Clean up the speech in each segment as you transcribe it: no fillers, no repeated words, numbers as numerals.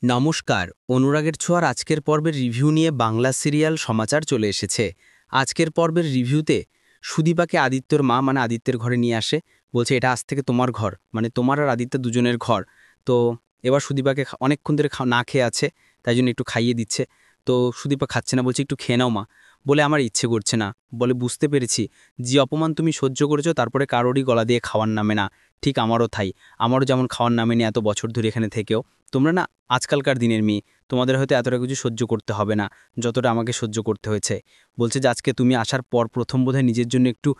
নমস্কার, অনুরাগের ছোঁয়ার আজকের পর্বের রিভিউ নিয়ে বাংলা সিরিয়াল সমাচার চলে এসেছে। আজকের পর্বের রিভিউতে সুদীপাকে আদিত্যর মা মানে আদিত্যের ঘরে নিয়ে আসে, বলছে এটা আজ থেকে তোমার ঘর, মানে তোমার আর আদিত্য দুজনের ঘর। তো এবার সুদীপাকে অনেকক্ষণ ধরে না খেয়ে আছে, তাই জন্য একটু খাইয়ে দিচ্ছে। তো সুদীপা খাচ্ছে না, বলছে একটু খেয়ে নাও মা। বলে আমার ইচ্ছে করছে না। বলে বুঝতে পেরেছি, যে অপমান তুমি সহ্য করেছো তারপরে কারোরই গলা দিয়ে খাওয়ার নামে না, ঠিক আমারও তাই। আমারও যেমন খাওয়ার নামে নিয়ে এত বছর ধরে এখানে থেকেও তোমরা না আজকালকার দিনের মেয়ে, তোমাদের হয়তো এতটা কিছু সহ্য করতে হবে না যতটা আমাকে সহ্য করতে হয়েছে। বলছে যে আজকে তুমি আসার পর প্রথম বোধহয় নিজের জন্য একটু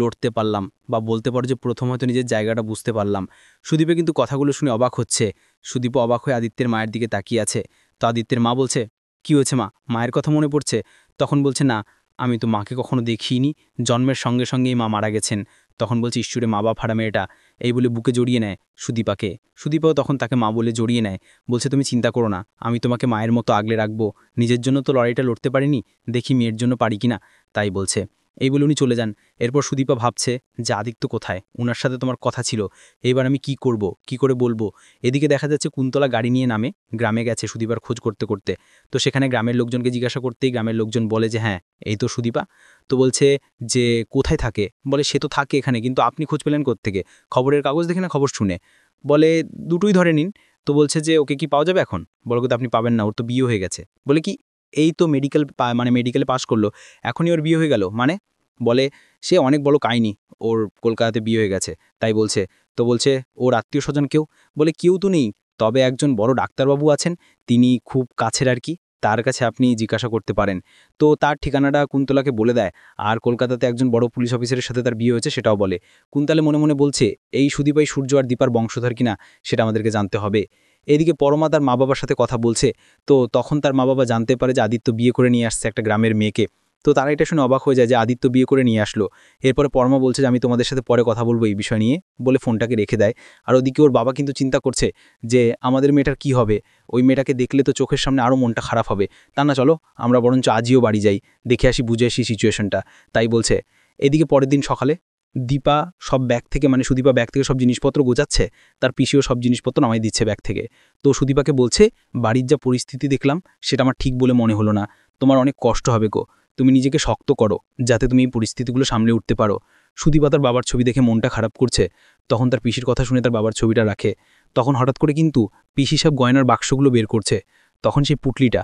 লড়তে পারলাম, বা বলতে পারো যে প্রথম হয়তো নিজের জায়গাটা বুঝতে পারলাম। সুদীপে কিন্তু কথাগুলো শুনে অবাক হচ্ছে। সুদীপ অবাক হয়ে আদিত্যের মায়ের দিকে তাকিয়ে আছে। তো আদিত্যের মা বলছে, কি হয়েছে মা, মায়ের কথা মনে পড়ছে? তখন বলছে, না আমি তো মাকে কখনো দেখিনি, জন্মের সঙ্গে সঙ্গেই মা মারা গেছেন। তখন বলছে ঈশ্বরে মা বাপ হারা মেয়েটা, এই বলে বুকে জড়িয়ে নেয় সুদীপাকে। সুদীপাও তখন তাকে মা বলে জড়িয়ে নেয়, বলছে তুমি চিন্তা করো না, আমি তোমাকে মায়ের মতো আগলে রাখবো। নিজের জন্য তো লড়াইটা লড়তে পারিনি, দেখি মেয়ের জন্য পারি কিনা, তাই বলছে। এই বলে উনি চলে যান। এরপর সুদীপা ভাবছে যে আদিত্য কোথায়, উনার সাথে তোমার কথা ছিল, এবার আমি কি করব, কি করে বলবো। এদিকে দেখা যাচ্ছে কুন্তলা গাড়ি নিয়ে নামে গ্রামে গেছে সুদীপার খোঁজ করতে করতে। তো সেখানে গ্রামের লোকজনকে জিজ্ঞাসা করতেই গ্রামের লোকজন বলে যে হ্যাঁ এই তো সুদীপা। তো বলছে যে কোথায় থাকে, বলে সে তো থাকে এখানে, কিন্তু আপনি খোঁজ পেলেন কোত্থেকে? খবরের কাগজ দেখে না খবর শুনে? বলে দুটোই ধরে নিন। তো বলছে যে ওকে কি পাওয়া যাবে এখন? বলে তো আপনি পাবেন না, ওর তো বিয়ে হয়ে গেছে। বলে কি, এই তো মেডিকেলে পাশ করলো, এখনই ওর বিয়ে হয়ে গেল মানে? বলে সে অনেক বড় কাহিনী, ওর কলকাতাতে বিয়ে হয়ে গেছে তাই বলছে। তো বলছে ওর আত্মীয় স্বজন কেউ? বলে কেউ তো নেই, তবে একজন বড় ডাক্তারবাবু আছেন, তিনি খুব কাছের আর কি, তার কাছে আপনি জিজ্ঞাসা করতে পারেন। তো তার ঠিকানাটা কুন্তলাকে বলে দেয়। আর কলকাতাতে একজন বড় পুলিশ অফিসারের সাথে তার বিয়ে হয়েছে সেটাও বলে। কুন্তলে মনে মনে বলছে এই সুদীপাই সূর্য আর দীপার বংশধর কিনা সেটা আমাদেরকে জানতে হবে। এদিকে পরমা তার মা বাবার সাথে কথা বলছে। তো তখন তার মা বাবা জানতে পারে যে আদিত্য বিয়ে করে নিয়ে আসছে একটা গ্রামের মেয়েকে। তো তারা এটা শুনে অবাক হয়ে যায় যে আদিত্য বিয়ে করে নিয়ে আসলো। এরপরে পরমা বলছে যে আমি তোমাদের সাথে পরে কথা বলবো এই বিষয় নিয়ে, বলে ফোনটাকে রেখে দেয়। আর ওদিকে ওর বাবা কিন্তু চিন্তা করছে যে আমাদের মেয়েটার কি হবে, ওই মেয়েটাকে দেখলে তো চোখের সামনে আরও মনটা খারাপ হবে। তা না, চলো আমরা বরঞ্চ আজইও বাড়ি যাই, দেখে আসি, বুঝে আসি সিচুয়েশনটা, তাই বলছে। এদিকে পরের দিন সকালে দীপা সব ব্যাগ থেকে সুদীপা ব্যাগ থেকে সব জিনিসপত্র গোছাচ্ছে, তার পিসিও সব জিনিসপত্র নামাই দিচ্ছে ব্যাগ থেকে। তো সুদীপাকে বলছে বাড়ির যা পরিস্থিতি দেখলাম সেটা আমার ঠিক বলে মনে হলো না, তোমার অনেক কষ্ট হবে গো, তুমি নিজেকে শক্ত করো যাতে তুমি এই পরিস্থিতিগুলো সামলে উঠতে পারো। সুদীপা তার বাবার ছবি দেখে মনটা খারাপ করছে, তখন তার পিসির কথা শুনে তার বাবার ছবিটা রাখে। তখন হঠাৎ করে কিন্তু পিসি সব গয়নার বাক্সগুলো বের করছে। তখন সেই পুটলিটা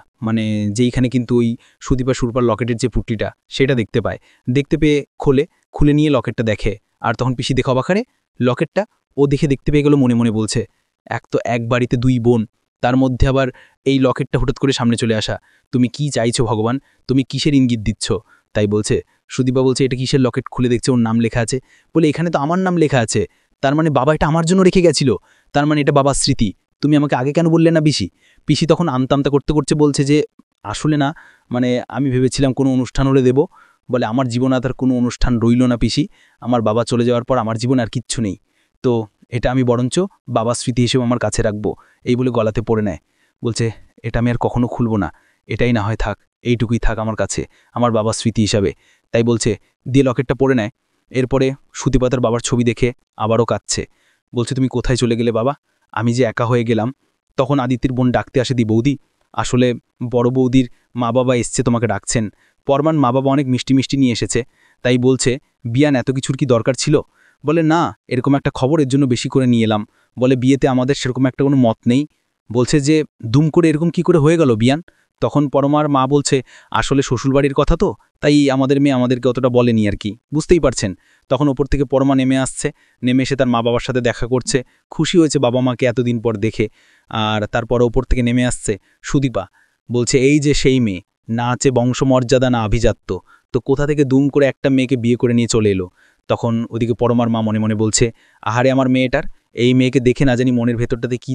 যেইখানে কিন্তু ওই সুদীপা সুরপার লকেটের যে পুটলিটা সেটা দেখতে পায়। দেখতে পেয়ে খুলে নিয়ে লকেটটা দেখে। আর তখন পিসি দেখে অবাকারে লকেটটা ও দেখতে পেয়ে গেল, মনে মনে বলছে এক বাড়িতে দুই বোন, তার মধ্যে আবার এই লকেটটা হঠাৎ করে সামনে চলে আসা, তুমি কি চাইছো ভগবান, তুমি কিসের ইঙ্গিত দিচ্ছ? তাই বলছে। সুদীপা বলছে এটা কিসের লকেট, খুলে দেখছে ওর নাম লেখা আছে। বলে এখানে তো আমার নাম লেখা আছে, তার মানে বাবা এটা আমার জন্য রেখে গেছিল, তার মানে এটা বাবার স্মৃতি, তুমি আমাকে আগে কেন বললে না পিসি? পিসি তখন আমতা করতে করতে বলছে যে আসলে না, আমি ভেবেছিলাম কোনো অনুষ্ঠান হলে দেব। বলে আমার জীবনে আর কোনো অনুষ্ঠান রইল না পিসি, আমার বাবা চলে যাওয়ার পর আমার জীবনে আর কিচ্ছু নেই, তো এটা আমি বরঞ্চ বাবার স্মৃতি হিসেবে আমার কাছে রাখবো, এই বলে গলাতে পড়ে নেয়। বলছে এটা আমি আর কখনো খুলবো না, এটাই না হয় থাক, এইটুকুই থাক আমার কাছে, আমার বাবার স্মৃতি হিসাবে, তাই বলছে। দিয়ে লকেটটা পড়ে নেয়। এরপরে সুদীপাতার বাবার ছবি দেখে আবারও কাঁদছে। বলছে তুমি কোথায় চলে গেলে বাবা, আমি যে একা হয়ে গেলাম। তখন আদিত্যের বোন ডাকতে আসে, দি বৌদি, আসলে বড় বৌদির মা বাবা এসছে, তোমাকে ডাকছেন। পরমান মা বাবা অনেক মিষ্টি মিষ্টি নিয়ে এসেছে, তাই বলছে বিয়ান এত কিছুর কি দরকার ছিল? বলে না, এরকম একটা খবরের জন্য বেশি করে নিয়ে এলাম। বলে বিয়েতে আমাদের সেরকম একটা কোনো মত নেই। বলছে যে দুম করে এরকম কি করে হয়ে গেল বিয়ান? তখন পরমার মা বলছে আসলে শ্বশুরবাড়ির কথা তো, তাই আমাদের মেয়ে আমাদেরকে অতটা বলেনি আর কি, বুঝতেই পারছেন। তখন ওপর থেকে পরমা নেমে আসছে, নেমে এসে তার মা বাবার সাথে দেখা করছে, খুশি হয়েছে বাবা মাকে এতদিন পর দেখে। আর তারপর ওপর থেকে নেমে আসছে সুদীপা, বলছে এই যে সেই মেয়ে, না আছে বংশমর্যাদা না আভিজাত্য, তো কোথা থেকে দুম করে একটা মেয়েকে বিয়ে করে নিয়ে চলে এলো। তখন ওদিকে পরমার মা মনে মনে বলছে আহারে আমার মেয়েটার, এই মেয়েকে দেখে না জানি মনের ভেতরটাতে কি